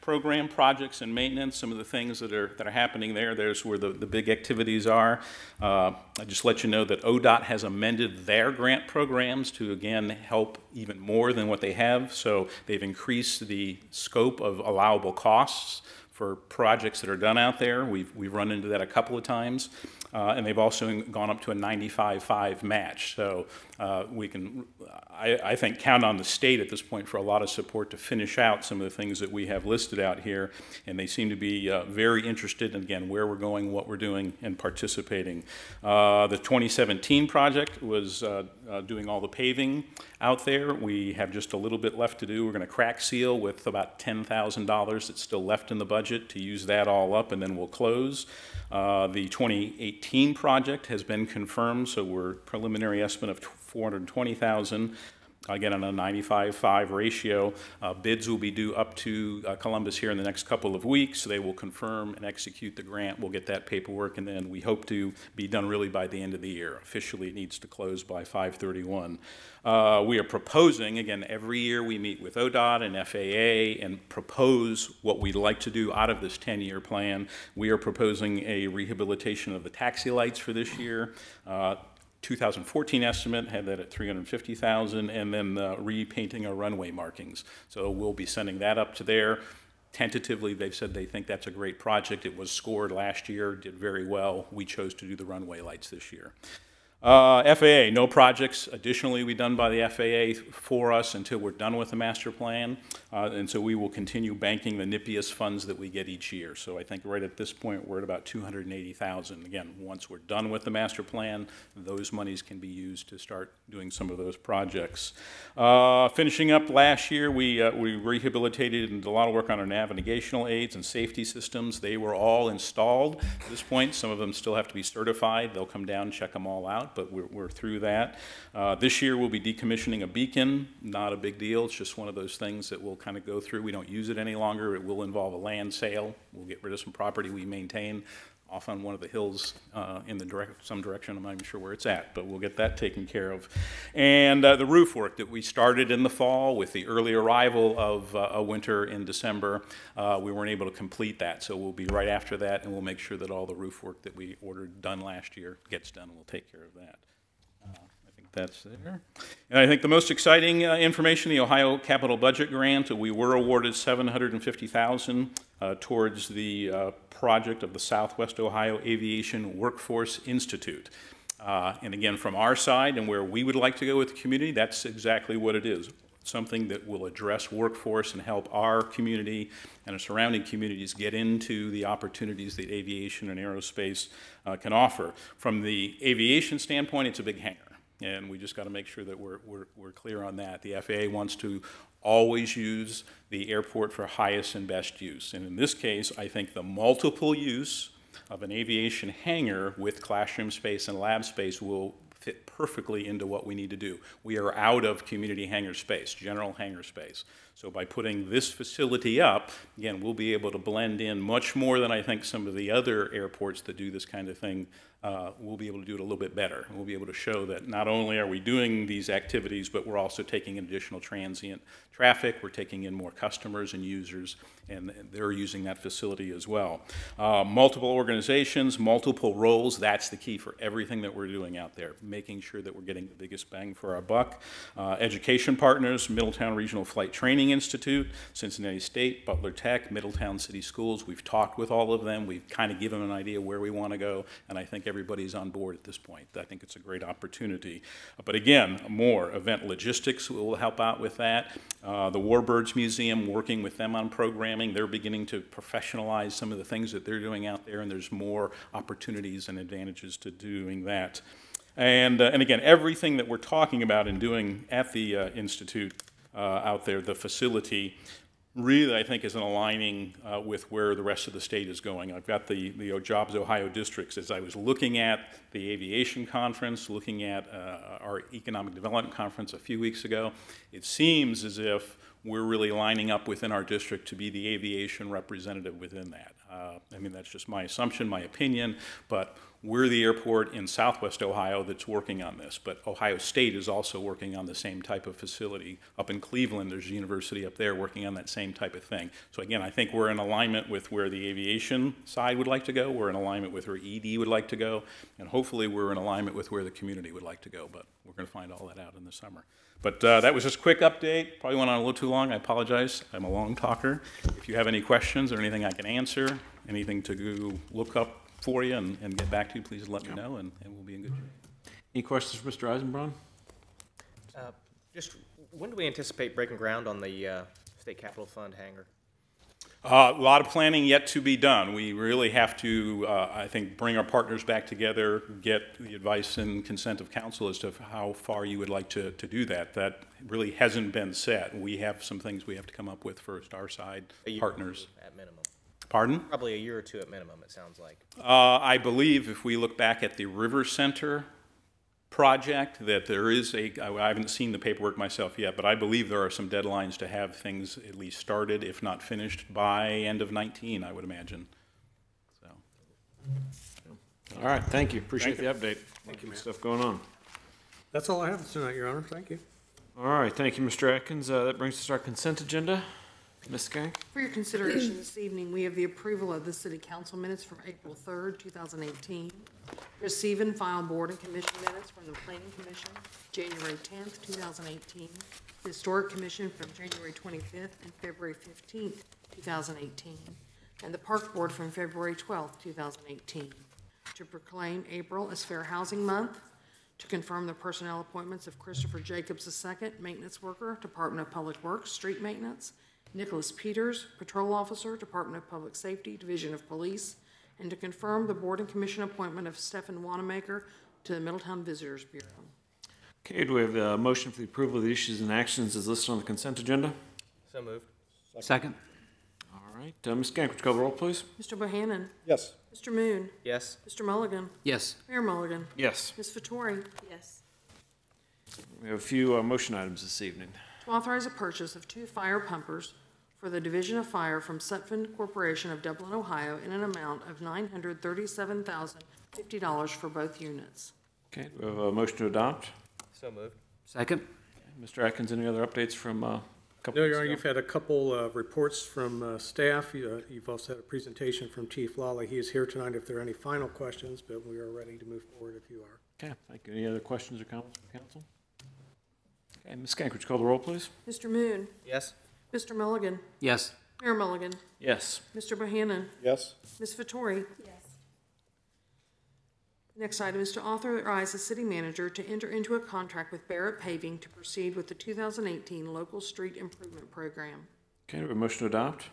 program projects and maintenance, some of the things that are happening there. There's where the big activities are. I just let you know that ODOT has amended their grant programs to again help even more than what they have. So they've increased the scope of allowable costs for projects that are done out there. We've run into that a couple of times. And they've also gone up to a 95-5 match. So we can, I think, count on the state at this point for a lot of support to finish out some of the things that we have listed out here. And they seem to be very interested in, again, where we're going, what we're doing, and participating. The 2017 project was doing all the paving out there. We have just a little bit left to do. We're going to crack seal with about $10,000 that's still left in the budget to use that all up, and then we'll close. The 2018 project has been confirmed, so we're preliminary estimate of $420,000. Again, on a 95-5 ratio. Bids will be due up to Columbus here in the next couple of weeks. They will confirm and execute the grant. We'll get that paperwork, and then we hope to be done really by the end of the year. Officially, it needs to close by 5/31. We are proposing, again, every year we meet with ODOT and FAA and propose what we'd like to do out of this 10-year plan. We are proposing a rehabilitation of the taxi lights for this year. 2014 estimate had that at $350,000, and then repainting our runway markings. So we'll be sending that up to there. Tentatively, they've said they think that's a great project. It was scored last year, did very well. We chose to do the runway lights this year. FAA, no projects additionally be done by the FAA for us until we're done with the master plan. And so we will continue banking the NIPIAS funds that we get each year. So I think right at this point, we're at about $280,000. Again, once we're done with the master plan, those monies can be used to start doing some of those projects. Finishing up last year, we rehabilitated and did a lot of work on our navigational aids and safety systems. They were all installed at this point. Some of them still have to be certified. They'll come down and check them all out, but we're through that. This year we'll be decommissioning a beacon. Not a big deal. It's just one of those things that we'll kind of go through. We don't use it any longer. It will involve a land sale. We'll get rid of some property we maintain off on one of the hills in some direction. I'm not even sure where it's at, but we'll get that taken care of. And the roof work that we started in the fall with the early arrival of a winter in December, we weren't able to complete that. So we'll be right after that, and we'll make sure that all the roof work that we ordered done last year gets done, and we'll take care of that. That's there. And I think the most exciting information, the Ohio Capital Budget Grant, we were awarded $750,000 towards the project of the Southwest Ohio Aviation Workforce Institute. And again, from our side and where we would like to go with the community, that's exactly what it is. Something that will address workforce and help our community and our surrounding communities get into the opportunities that aviation and aerospace can offer. From the aviation standpoint, it's a big hangar. And we just got to make sure that we're clear on that. The FAA wants to always use the airport for highest and best use. And in this case, I think the multiple use of an aviation hangar with classroom space and lab space will fit perfectly into what we need to do. We are out of community hangar space, general hangar space. So by putting this facility up, again, we'll be able to blend in much more than I think some of the other airports that do this kind of thing. We'll be able to do it a little bit better. We'll be able to show that not only are we doing these activities, but we're also taking in additional transient traffic. We're taking in more customers and users, and they're using that facility as well. Multiple organizations, multiple roles, that's the key for everything that we're doing out there, making sure that we're getting the biggest bang for our buck. Education partners, Middletown Regional Flight Training Institute, Cincinnati State, Butler Tech, Middletown City Schools. We've talked with all of them. We've kind of given them an idea where we want to go, and I think everybody's on board at this point. I think it's a great opportunity. But again, more event logistics will help out with that. The Warbirds Museum, working with them on programming, they're beginning to professionalize some of the things that they're doing out there, and there's more opportunities and advantages to doing that. And again, everything that we're talking about and doing at the Institute out there, the facility, really, I think, is an aligning with where the rest of the state is going. I've got the Jobs Ohio districts. As I was looking at the aviation conference, looking at our economic development conference a few weeks ago, it seems as if we're really lining up within our district to be the aviation representative within that. I mean, that's just my assumption, my opinion, but we're the airport in Southwest Ohio that's working on this. But Ohio State is also working on the same type of facility. Up in Cleveland, there's a university up there working on that same type of thing. So again, I think we're in alignment with where the aviation side would like to go. We're in alignment with where ED would like to go. And hopefully we're in alignment with where the community would like to go. But we're going to find all that out in the summer. But that was just a quick update. Probably went on a little too long. I apologize. I'm a long talker. If you have any questions or anything I can answer, anything to go look up for you and get back to you, please let me know, and we'll be in good shape. Any questions for Mr. Eisenbraun? Just when do we anticipate breaking ground on the State Capitol Fund hangar? A lot of planning yet to be done. We really have to, I think, bring our partners back together, get the advice and consent of council as to how far you would like to do that. That really hasn't been set. We have some things we have to come up with first, our side, partners. At minimum. Pardon? Probably a year or two at minimum, it sounds like. I believe if we look back at the River Center project, that there is I haven't seen the paperwork myself yet, but I believe there are some deadlines to have things at least started, if not finished, by end of 19, I would imagine. So. All right, thank you. Appreciate the update. Thank you, Good Matt. stuff going on. That's all I have tonight, Your Honor. Thank you. All right, thank you, Mr. Atkins. That brings us to our consent agenda. Ms. Skank? For your consideration this evening, we have the approval of the city council minutes from April 3rd, 2018. Receive and file board and commission minutes from the planning commission, January 10th, 2018. The historic commission from January 25th and February 15th, 2018. And the park board from February 12th, 2018. To proclaim April as Fair Housing Month. To confirm the personnel appointments of Christopher Jacobs II, maintenance worker, Department of Public Works, street maintenance. Nicholas Peters, patrol officer, Department of Public Safety, Division of Police, and to confirm the board and commission appointment of Stephen Wanamaker to the Middletown Visitors Bureau. Okay, do we have a motion for the approval of the issues and actions as listed on the consent agenda? So moved. Second. All right, Ms. Skank, would you call the roll, please? Mr. Bohannon? Yes. Mr. Moon? Yes. Mr. Mulligan? Yes. Mayor Mulligan? Yes. Ms. Vettori? Yes. We have a few motion items this evening. To authorize a purchase of 2 fire pumpers for the Division of Fire from Sutphen Corporation of Dublin, Ohio, in an amount of $937,050 for both units. Okay, do we have a motion to adopt? So moved. Second. Mr. Atkins, any other updates from a couple No, weeks Your Honor, ago? you've had a couple reports from staff. You've also had a presentation from Chief Lawley. He is here tonight if there are any final questions, but we are ready to move forward if you are. Okay, thank you. Any other questions or comments from council? Okay, Ms. Skank, would you call the roll, please? Mr. Moon? Yes. Mr. Mulligan? Yes. Mayor Mulligan? Yes. Mr. Bohannon? Yes. Ms. Vettori? Yes. Next item is to authorize the city manager to enter into a contract with Barrett Paving to proceed with the 2018 Local Street Improvement Program. Okay, do we have a motion to adopt?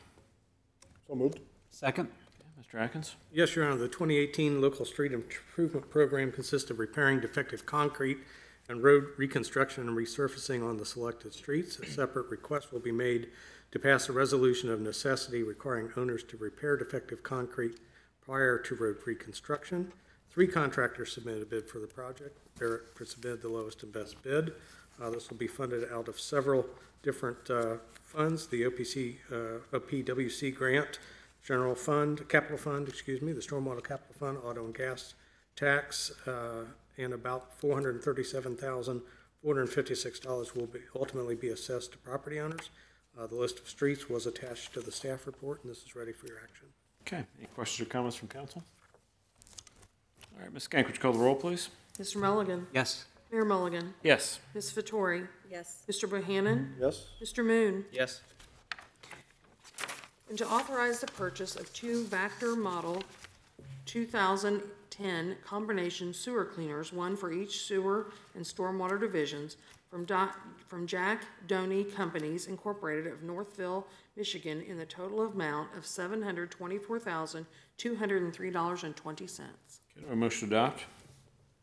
So moved. Second. Okay, Mr. Atkins? Yes, Your Honor, the 2018 Local Street Improvement Program consists of repairing defective concrete and road reconstruction and resurfacing on the selected streets. A separate request will be made to pass a resolution of necessity requiring owners to repair defective concrete prior to road reconstruction. 3 contractors submitted a bid for the project. Barrett submitted the lowest and best bid. This will be funded out of several different funds, the OPWC grant, general fund, capital fund, the stormwater capital fund, auto and gas tax, and about $437,456 will ultimately be assessed to property owners. The list of streets was attached to the staff report, and this is ready for your action. Okay, any questions or comments from council? All right, Ms. Skank, would you call the roll, please? Mr. Mulligan? Yes. Mayor Mulligan? Yes. Ms. Vettori? Yes. Mr. Bohannon? Yes. Mr. Moon? Yes. And to authorize the purchase of 2 Vector Model 2010 combination sewer cleaners, 1 for each sewer and stormwater divisions, from Jack Doney Companies Incorporated of Northville, Michigan, in the total amount of $724,203.20. Okay, do we have a motion to adopt?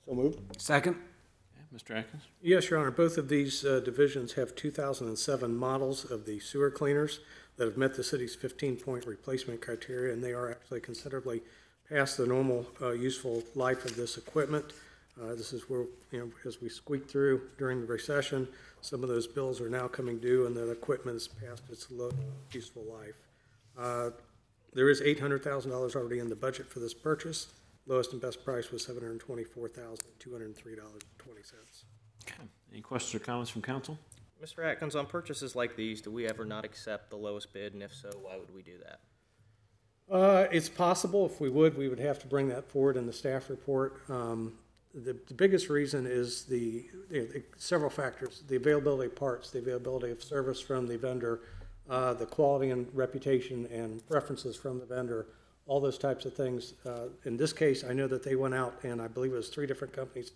So moved. Second. Okay, Mr. Atkins? Yes, Your Honor, both of these divisions have 2007 models of the sewer cleaners that have met the city's 15-point replacement criteria, and they are actually considerably past the normal useful life of this equipment. This is where, as we squeaked through during the recession, some of those bills are now coming due, and the equipment is past its low useful life. There is $800,000 already in the budget for this purchase. Lowest and best price was $724,203.20. Okay. Any questions or comments from council? Mr. Atkins, on purchases like these, do we ever not accept the lowest bid, and if so, why would we do that? It's possible. If we would have to bring that forward in the staff report. The biggest reason is the several factors: the availability of parts, the availability of service from the vendor, the quality and reputation and preferences from the vendor, all those types of things. In this case, I know that they went out and I believe it was 3 different companies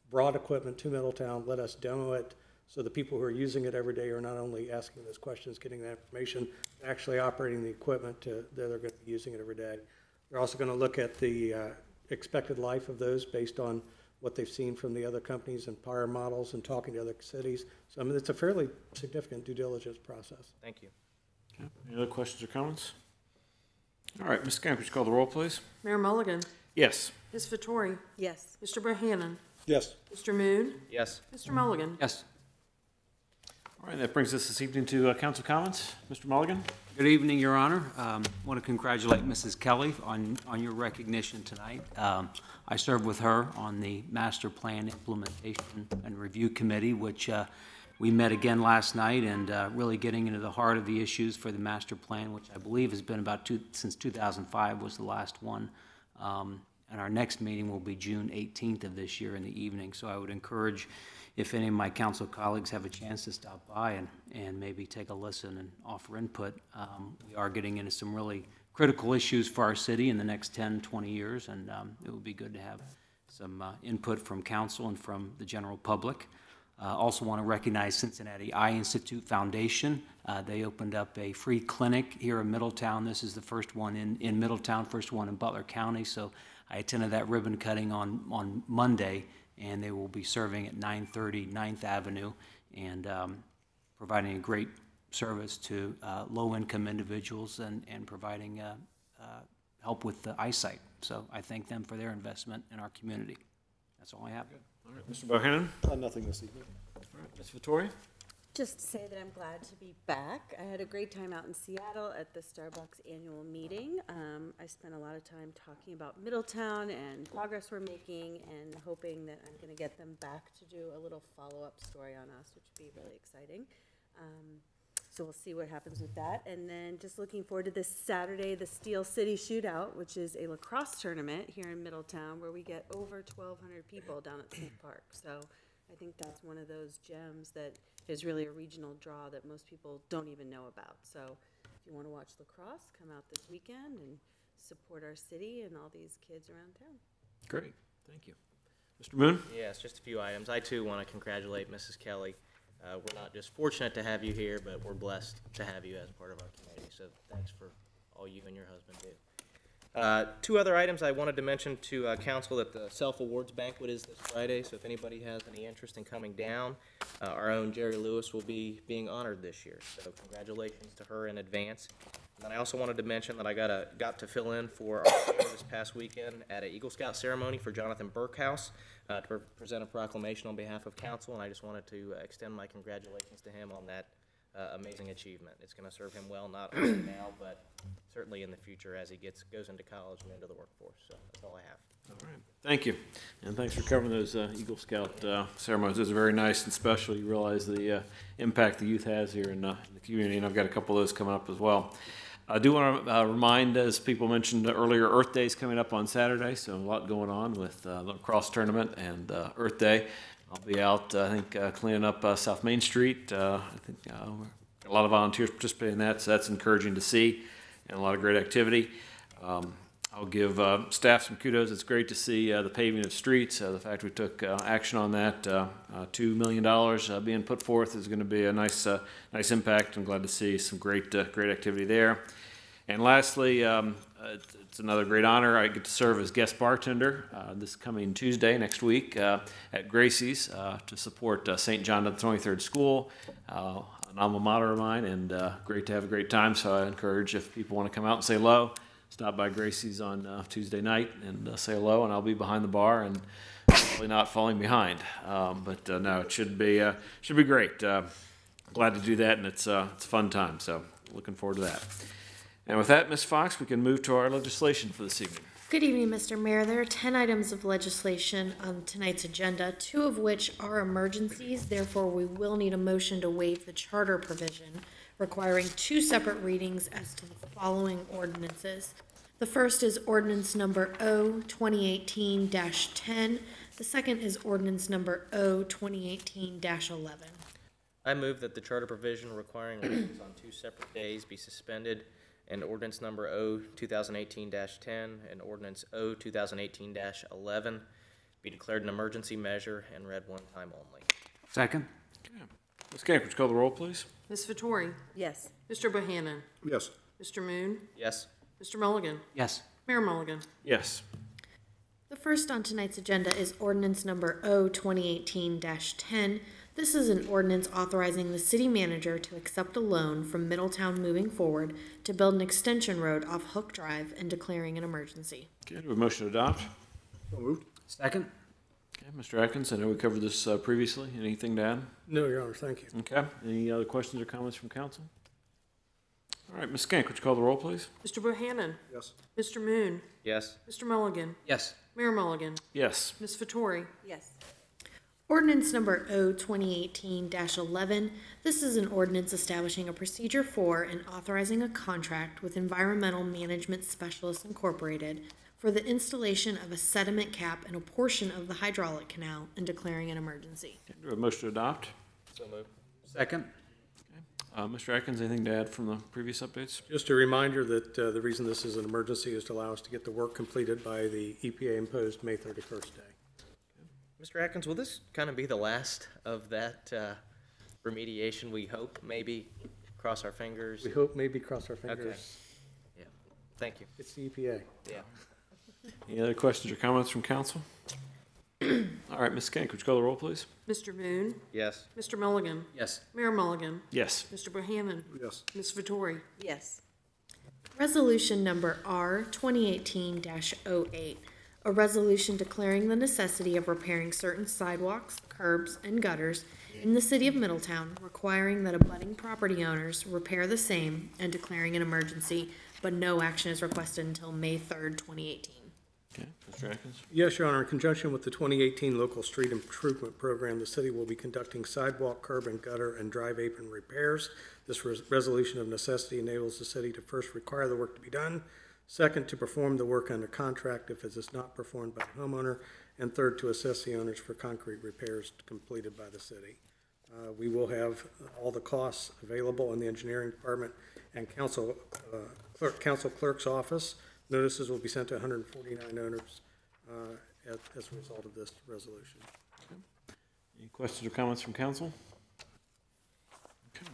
brought equipment to Middletown, let us demo it, so the people who are using it every day are not only asking those questions, getting that information, actually operating the equipment that they're going to be using it every day. They're also going to look at the expected life of those based on what they've seen from the other companies and prior models and talking to other cities. So I mean, it's a fairly significant due diligence process. Thank you. Okay. Any other questions or comments? All right, Ms. Camp, would you call the roll, please? Mayor Mulligan, Yes. Ms. Vettori, Yes. Mr. Bohannon, Yes. Mr. Moon, Yes. Mr. Mulligan. Yes. All right, that brings us this evening to council comments. Mr. Mulligan? Good evening, Your Honor. Want to congratulate Mrs. Kelly on your recognition tonight. I served with her on the Master Plan Implementation and Review Committee, which we met again last night, and really getting into the heart of the issues for the master plan, which I believe has been since 2005 was the last one. And our next meeting will be June 18th of this year in the evening. So I would encourage, if any of my council colleagues have a chance to stop by and maybe take a listen and offer input. We are getting into some really critical issues for our city in the next 10, 20 years, and it would be good to have some input from council and from the general public. Also want to recognize Cincinnati Eye Institute Foundation. They opened up a free clinic here in Middletown. This is the first one in Middletown, first one in Butler County. So I attended that ribbon cutting on Monday, and they will be serving at 930 9th Avenue and providing a great service to low-income individuals and providing help with the eyesight. So I thank them for their investment in our community. That's all I have. All right, Mr. Bohannon? Nothing this evening. All right, Ms. Vittori? Just to say that I'm glad to be back. I had a great time out in Seattle at the Starbucks annual meeting. I spent a lot of time talking about Middletown and progress we're making and hoping that I'm going to get them back to do a little follow-up story on us, which would be really exciting. So we'll see what happens with that. And then just looking forward to this Saturday, the Steel City Shootout, which is a lacrosse tournament here in Middletown where we get over 1,200 people down at St. Park. So I think that's one of those gems that is really a regional draw that most people don't even know about. So if you want to watch lacrosse, come out this weekend and support our city and all these kids around town. Great, thank you. Mr. Moon? Yes, just a few items. I, too, want to congratulate Mrs. Kelly. We're not just fortunate to have you here, but we're blessed to have you as part of our community. So thanks for all you and your husband do. 2 other items I wanted to mention to council that the self-awards banquet is this Friday. So if anybody has any interest in coming down, our own Jerry Lewis will be being honored this year. So congratulations to her in advance. And then I also wanted to mention that I got to fill in for our show this past weekend at an Eagle Scout ceremony for Jonathan Burkhouse to present a proclamation on behalf of council, and I just wanted to extend my congratulations to him on that amazing achievement. It's going to serve him well, not only now, but certainly in the future as he goes into college and into the workforce. So that's all I have. All right, thank you. And thanks for covering those Eagle Scout ceremonies. Those are very nice and special. You realize the impact the youth has here in the community, and I've got a couple of those coming up as well. I do want to remind, as people mentioned earlier, Earth Day is coming up on Saturday, so a lot going on with the lacrosse tournament and Earth Day. I'll be out, I think, cleaning up South Main Street. I think a lot of volunteers participating in that, so that's encouraging to see, and a lot of great activity. I'll give staff some kudos. It's great to see the paving of streets. The fact we took action on that, $2 million being put forth is going to be a nice impact. I'm glad to see some great activity there. And lastly, it's another great honor. I get to serve as guest bartender this coming Tuesday next week at Gracie's to support St. John the 23rd School, an alma mater of mine, and great to have a great time. So I encourage, if people want to come out and say hello, stop by Gracie's on Tuesday night and say hello, and I'll be behind the bar and hopefully not falling behind. But no, it should be great. Glad to do that, and it's a fun time. So looking forward to that. And with that, Ms. Fox, we can move to our legislation for this evening. Good evening, Mr. Mayor. There are 10 items of legislation on tonight's agenda, 2 of which are emergencies. Therefore, we will need a motion to waive the charter provision, requiring 2 separate readings as to the following ordinances. The first is ordinance number O 2018-10. The second is ordinance number O 2018-11. I move that the charter provision requiring readings on 2 separate days be suspended, and ordinance number O 2018-10 and ordinance O 2018-11 be declared an emergency measure and read one time only. Second? Okay. Ms. Kank, would you call the roll, please? Ms. Vettori? Yes. Mr. Bohannon? Yes. Mr. Moon? Yes. Mr. Mulligan? Yes. Mayor Mulligan? Yes. The first on tonight's agenda is ordinance number O 2018-10. This is an ordinance authorizing the city manager to accept a loan from Middletown moving forward to build an extension road off Hook Drive and declaring an emergency. Okay, do we have a motion to adopt? So moved. Second? Okay, Mr. Atkins, I know we covered this previously. Anything to add? No, Your Honor, thank you. Okay. Any other questions or comments from council? All right, Ms. Kank, would you call the roll, please? Mr. Bohannon? Yes. Mr. Moon? Yes. Mr. Mulligan? Yes. Mayor Mulligan? Yes. Ms. Vettori? Yes. Ordinance number O 2018-11. This is an ordinance establishing a procedure for and authorizing a contract with Environmental Management Specialists Incorporated for the installation of a sediment cap in a portion of the hydraulic canal and declaring an emergency. Okay, do we have a motion to adopt? So moved. Second? Mr. Atkins, anything to add from the previous updates? Just a reminder that the reason this is an emergency is to allow us to get the work completed by the EPA-imposed May 31st day. Mr. Atkins, will this kind of be the last of that remediation, we hope, maybe? Cross our fingers? We hope, maybe cross our fingers. Okay. Yeah. Thank you. It's the EPA. Yeah. Any other questions or comments from council? All right, Ms. Kank, would you call the roll, please? Mr. Moon? Yes. Mr. Mulligan? Yes. Mayor Mulligan? Yes. Mr. Bohannon? Yes. Ms. Vettori? Yes. Resolution number R 2018-08. A resolution declaring the necessity of repairing certain sidewalks, curbs, and gutters in the city of Middletown, requiring that abutting property owners repair the same and declaring an emergency, but no action is requested until May 3rd, 2018. Okay, Mr. Atkins? Yes, Your Honor. In conjunction with the 2018 Local Street Improvement Program, the city will be conducting sidewalk, curb, and gutter, and drive apron repairs. This resolution of necessity enables the city to first require the work to be done, second, to perform the work under contract if it is not performed by the homeowner, and third, to assess the owners for concrete repairs completed by the city. We will have all the costs available in the engineering department and council clerk's office. Notices will be sent to 149 owners as a result of this resolution. Any questions or comments from council? Okay.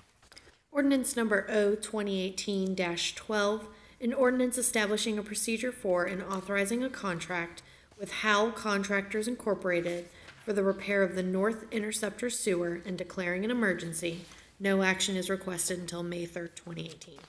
Ordinance number O 2018-12, an ordinance establishing a procedure for and authorizing a contract with Howell Contractors Incorporated for the repair of the North Interceptor Sewer and declaring an emergency. No action is requested until May 3rd, 2018.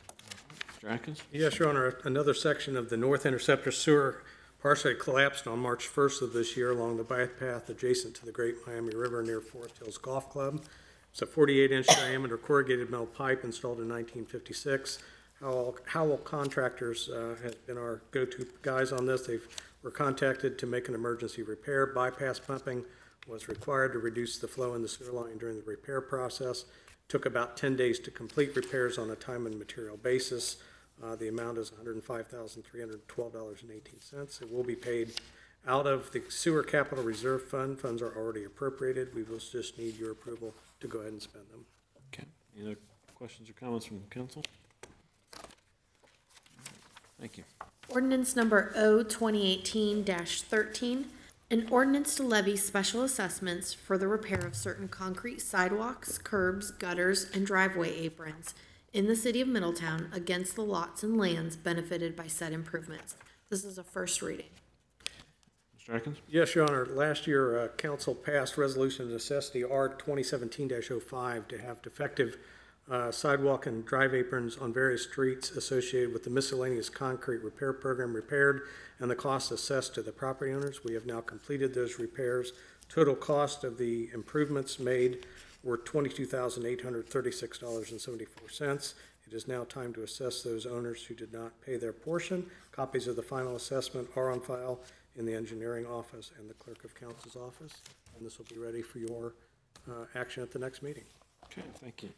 Mr. Atkins? Yes, Your Honor. Another section of the North Interceptor Sewer partially collapsed on March 1st of this year along the bike path adjacent to the Great Miami River near Forest Hills Golf Club. It's a 48-inch diameter corrugated metal pipe installed in 1956. Howell Contractors has been our go-to guys on this. They were contacted to make an emergency repair. Bypass pumping was required to reduce the flow in the sewer line during the repair process. Took about 10 days to complete repairs on a time and material basis. The amount is $105,312.18. It will be paid out of the Sewer Capital Reserve Fund. Funds are already appropriated. We will just need your approval to go ahead and spend them. Okay. Any other questions or comments from council? Thank you. Ordinance number O 2018-13, an ordinance to levy special assessments for the repair of certain concrete sidewalks, curbs, gutters, and driveway aprons in the city of Middletown against the lots and lands benefited by said improvements. This is a first reading. Mr. Atkins? Yes, Your Honor. Last year, council passed resolution of necessity R 2017-05 to have defective sidewalk and drive aprons on various streets associated with the miscellaneous concrete repair program repaired and the costs assessed to the property owners. We have now completed those repairs. Total cost of the improvements made were $22,836.74. It is now time to assess those owners who did not pay their portion. Copies of the final assessment are on file in the engineering office and the clerk of council's office, and this will be ready for your action at the next meeting. Okay, thank you.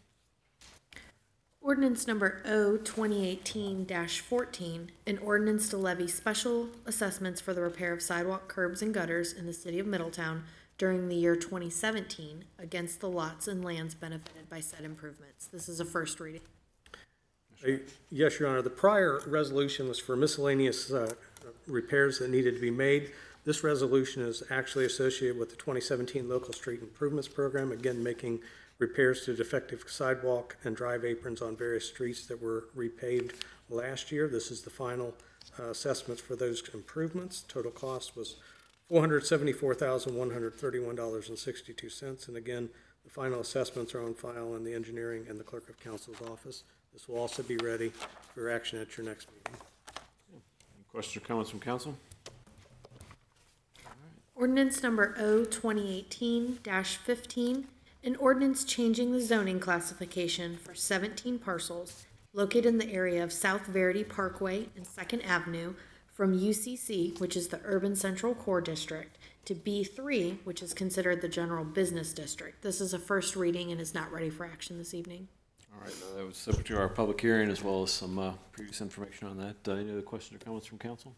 Ordinance number O 2018-14, an ordinance to levy special assessments for the repair of sidewalk, curbs, and gutters in the city of Middletown during the year 2017 against the lots and lands benefited by said improvements. This is a first reading. Yes, Your Honor. The prior resolution was for miscellaneous repairs that needed to be made. This resolution is actually associated with the 2017 Local Street Improvements Program, again making repairs to defective sidewalk and drive aprons on various streets that were repaved last year. This is the final assessments for those improvements. Total cost was $474,131.62. And again, the final assessments are on file in the engineering and the clerk of council's office. This will also be ready for action at your next meeting. Any questions or comments from council? Ordinance number O 2018-15, an ordinance changing the zoning classification for 17 parcels located in the area of South Verity Parkway and 2nd Avenue from UCC, which is the Urban Central Core District, to B3, which is considered the General Business District. This is a first reading and is not ready for action this evening. All right, that was subject to our public hearing as well as some previous information on that. Any other questions or comments from council?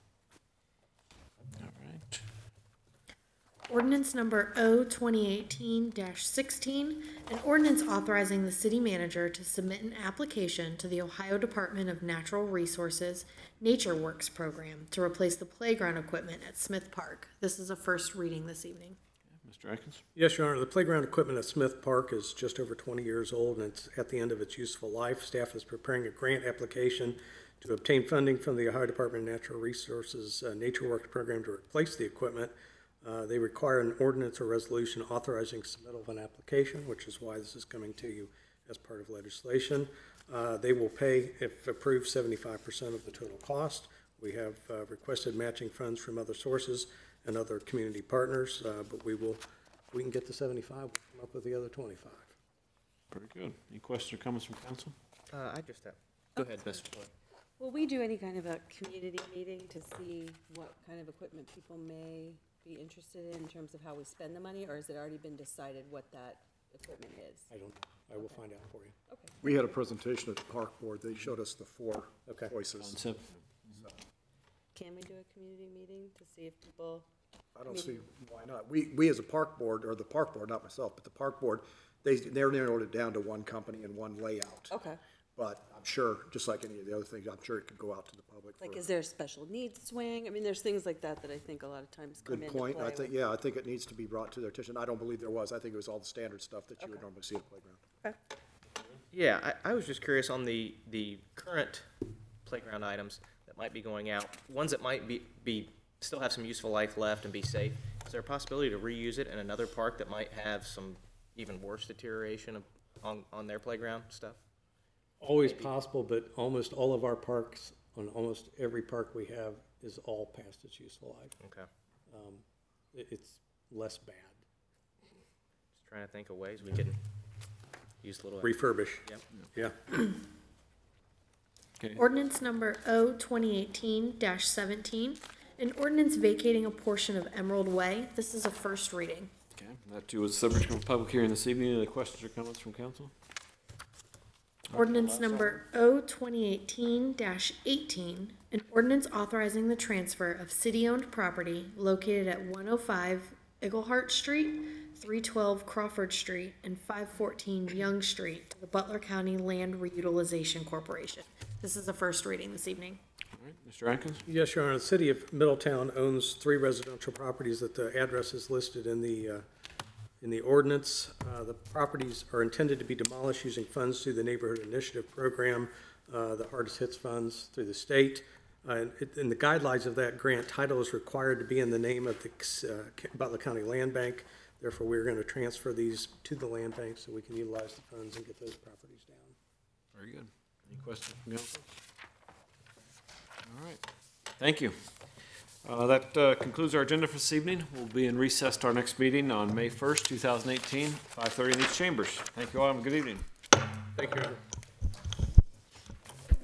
All right. Ordinance number O 2018-16, an ordinance authorizing the city manager to submit an application to the Ohio Department of Natural Resources Nature Works program to replace the playground equipment at Smith Park. This is a first reading this evening. Mr. Atkins? Yes, Your Honor. The playground equipment at Smith Park is just over 20 years old, and it's at the end of its useful life. Staff is preparing a grant application to obtain funding from the Ohio Department of Natural Resources Nature Works program to replace the equipment. They require an ordinance or resolution authorizing submittal of an application, which is why this is coming to you as part of legislation. They will pay, if approved, 75% of the total cost. We have requested matching funds from other sources and other community partners, but we can get the 75, we'll come up with the other 25. Very good. Any questions or comments from council? I just have, go ahead, Mr. Floyd. Will we do any kind of a community meeting to see what kind of equipment people may be interested in terms of how we spend the money, or has it already been decided what that equipment is? I don't know. I will find out for you. Okay. We had a presentation at the park board. They showed us the four choices. Can we do a community meeting to see if people? I don't see why not. We as a park board, or the park board, not myself, but the park board, they're narrowed it down to one company and one layout. Okay. But I'm sure, just like any of the other things, I'm sure it could go out to the public. Like, is there a special needs swing? I mean, there's things like that that I think a lot of times come into play. Good point. I think it needs to be brought to their attention. I don't believe there was. I think it was all the standard stuff that you would normally see at a playground. Okay. Yeah, I was just curious on the current playground items that might be going out, ones that might be still have some useful life left and be safe. Is there a possibility to reuse it in another park that might have some even worse deterioration on their playground stuff? Always possible, but almost all of our parks, on almost every park we have, is all past its useful life. Okay. It's less bad. Just trying to think of ways we can use a little. Refurbish. Yep. Yeah. Okay. Ordinance number O 2018-17, an ordinance vacating a portion of Emerald Way. This is a first reading. Okay, that too was subject to a public hearing this evening. Any questions or comments from council? Ordinance number O 2018-18, an ordinance authorizing the transfer of city-owned property located at 105 Eaglehart Street, 312 Crawford Street, and 514 Young Street to the Butler County Land Reutilization Corporation. This is a first reading this evening. All right, Mr. Atkins? Yes, Your Honor. The city of Middletown owns 3 residential properties that the address is listed in the ordinance. The properties are intended to be demolished using funds through the Neighborhood Initiative Program, the hardest hits funds through the state. In the guidelines of that grant, title is required to be in the name of the Butler County Land Bank. Therefore, we're going to transfer these to the land bank so we can utilize the funds and get those properties down. Very good. Any questions from council? All right. Thank you. That concludes our agenda for this evening. We'll be in recess to our next meeting on May 1st, 2018, 5:30 in these chambers. Thank you all. Have a good evening. Thank you, Your Honor.